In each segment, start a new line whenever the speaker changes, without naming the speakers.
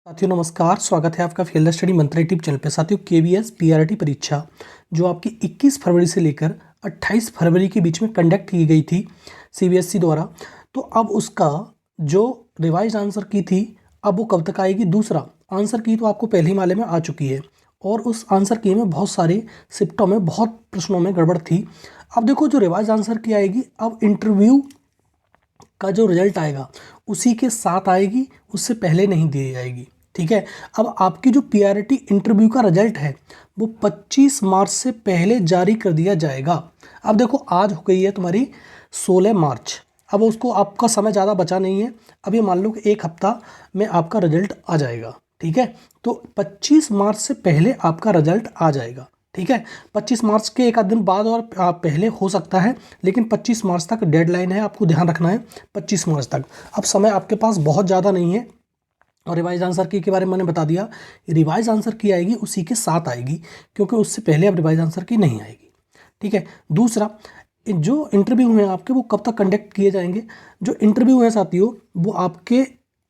साथियों नमस्कार, स्वागत है आपका फील्ड स्टडी मंत्र यूट्यूब चैनल पे। साथियों केवीएस पीआरटी परीक्षा जो आपकी 21 फरवरी से लेकर 28 फरवरी के बीच में कंडक्ट की गई थी सीबीएसई द्वारा, तो अब उसका जो रिवाइज आंसर की थी अब वो कब तक आएगी। दूसरा, आंसर की तो आपको पहले ही माले में आ चुकी है और उस आंसर की में बहुत सारे शिफ्टों में बहुत प्रश्नों में गड़बड़ थी। अब देखो जो रिवाइज आंसर की आएगी, अब इंटरव्यू का जो रिजल्ट आएगा उसी के साथ आएगी, उससे पहले नहीं दी जाएगी। ठीक है, अब आपकी जो पीआरटी इंटरव्यू का रिजल्ट है वो 25 मार्च से पहले जारी कर दिया जाएगा। अब देखो आज हो गई है तुम्हारी 16 मार्च, अब उसको आपका समय ज़्यादा बचा नहीं है। अब ये मान लो कि एक हफ्ता में आपका रिजल्ट आ जाएगा। ठीक है, तो 25 मार्च से पहले आपका रिजल्ट आ जाएगा। ठीक है, 25 मार्च के एक आध दिन बाद और पहले हो सकता है, लेकिन 25 मार्च तक डेडलाइन है, आपको ध्यान रखना है 25 मार्च तक। अब समय आपके पास बहुत ज़्यादा नहीं है। और रिवाइज आंसर की के बारे में मैंने बता दिया, रिवाइज आंसर की आएगी उसी के साथ आएगी, क्योंकि उससे पहले अब रिवाइज आंसर की नहीं आएगी। ठीक है, दूसरा, जो इंटरव्यू हैं आपके वो कब तक कंडक्ट किए जाएंगे। जो इंटरव्यू हैं साथियों वो आपके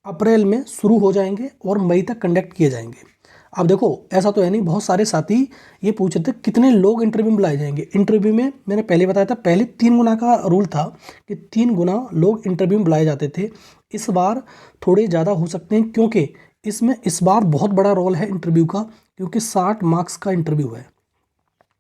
अप्रैल में शुरू हो जाएंगे और मई तक कंडक्ट किए जाएंगे। अब देखो ऐसा तो है नहीं, बहुत सारे साथी ये पूछ रहे थे कितने लोग इंटरव्यू में बुलाए जाएंगे। इंटरव्यू में मैंने पहले बताया था, पहले 3 गुना का रूल था कि 3 गुना लोग इंटरव्यू में बुलाए जाते थे। इस बार थोड़े ज़्यादा हो सकते हैं, क्योंकि इसमें इस बार बहुत बड़ा रोल है इंटरव्यू का, क्योंकि 60 मार्क्स का इंटरव्यू है।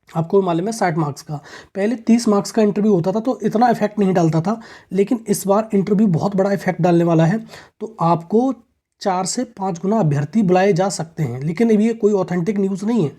आपको मालूम है 60 मार्क्स का, पहले 30 मार्क्स का इंटरव्यू होता था तो इतना इफेक्ट नहीं डालता था, लेकिन इस बार इंटरव्यू बहुत बड़ा इफेक्ट डालने वाला है। तो आपको 4 से 5 गुना अभ्यर्थी बुलाए जा सकते हैं, लेकिन अभी ये कोई ऑथेंटिक न्यूज़ नहीं है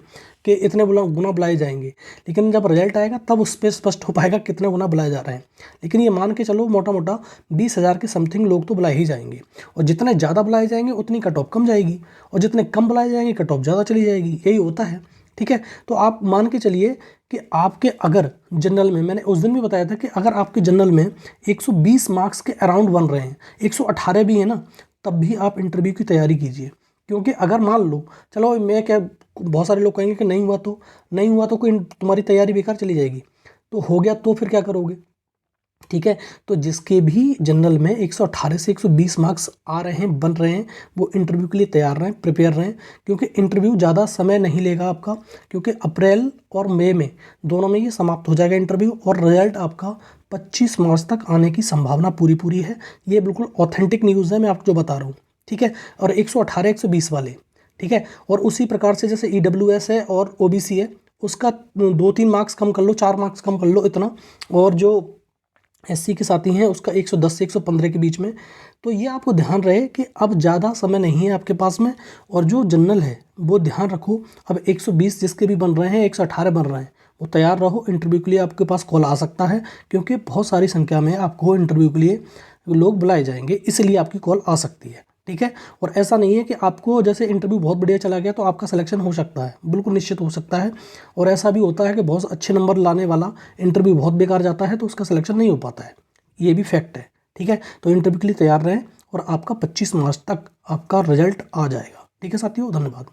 कि इतने गुना बुलाए जाएंगे। लेकिन जब रिजल्ट आएगा तब उस पर स्पष्ट हो पाएगा कितने गुना बुलाए जा रहे हैं। लेकिन ये मान के चलो मोटा मोटा 20,000 के समथिंग लोग तो बुलाए ही जाएंगे, और जितने ज़्यादा बुलाए जाएंगे उतनी कट ऑफ कम जाएगी, और जितने कम बुलाए जाएंगे कट ऑफ ज़्यादा चली जाएगी। यही होता है। ठीक है, तो आप मान के चलिए कि आपके अगर जनरल में, मैंने उस दिन भी बताया था कि अगर आपके जनरल में 120 मार्क्स के अराउंड बन रहे हैं, 118 भी है ना, तब भी आप इंटरव्यू की तैयारी कीजिए। क्योंकि अगर मान लो, चलो मैं क्या, बहुत सारे लोग कहेंगे कि नहीं हुआ तो कोई तुम्हारी तैयारी बेकार चली जाएगी, तो हो गया तो फिर क्या करोगे। ठीक है, तो जिसके भी जनरल में 118 से 120 मार्क्स आ रहे हैं, बन रहे हैं, वो इंटरव्यू के लिए तैयार रहें, प्रिपेयर रहें, क्योंकि इंटरव्यू ज़्यादा समय नहीं लेगा आपका, क्योंकि अप्रैल और मई में दोनों में ये समाप्त हो जाएगा इंटरव्यू, और रिजल्ट आपका 25 मार्च तक आने की संभावना पूरी है। ये बिल्कुल ऑथेंटिक न्यूज़ है, मैं आपको जो बता रहा हूँ। ठीक है, और 118 120 वाले। ठीक है, और उसी प्रकार से जैसे EWS है और OBC है, उसका 2-3 मार्क्स कम कर लो, 4 मार्क्स कम कर लो इतना, और जो SC के साथी हैं उसका 110 से 115 के बीच में। तो ये आपको ध्यान रहे कि अब ज़्यादा समय नहीं है आपके पास में, और जो जनरल है वो ध्यान रखो, अब 120 जिसके भी बन रहे हैं, 118 बन रहे हैं, वो तैयार रहो। इंटरव्यू के लिए आपके पास कॉल आ सकता है, क्योंकि बहुत सारी संख्या में आपको इंटरव्यू के लिए लोग बुलाए जाएंगे, इसलिए आपकी कॉल आ सकती है। ठीक है, और ऐसा नहीं है कि आपको जैसे इंटरव्यू बहुत बढ़िया चला गया तो आपका सिलेक्शन हो सकता है, बिल्कुल निश्चित हो सकता है। और ऐसा भी होता है कि बहुत अच्छे नंबर लाने वाला इंटरव्यू बहुत बेकार जाता है तो उसका सिलेक्शन नहीं हो पाता है, ये भी फैक्ट है। ठीक है, तो इंटरव्यू के लिए तैयार रहें और आपका 25 मार्च तक आपका रिजल्ट आ जाएगा। ठीक है साथियों, धन्यवाद।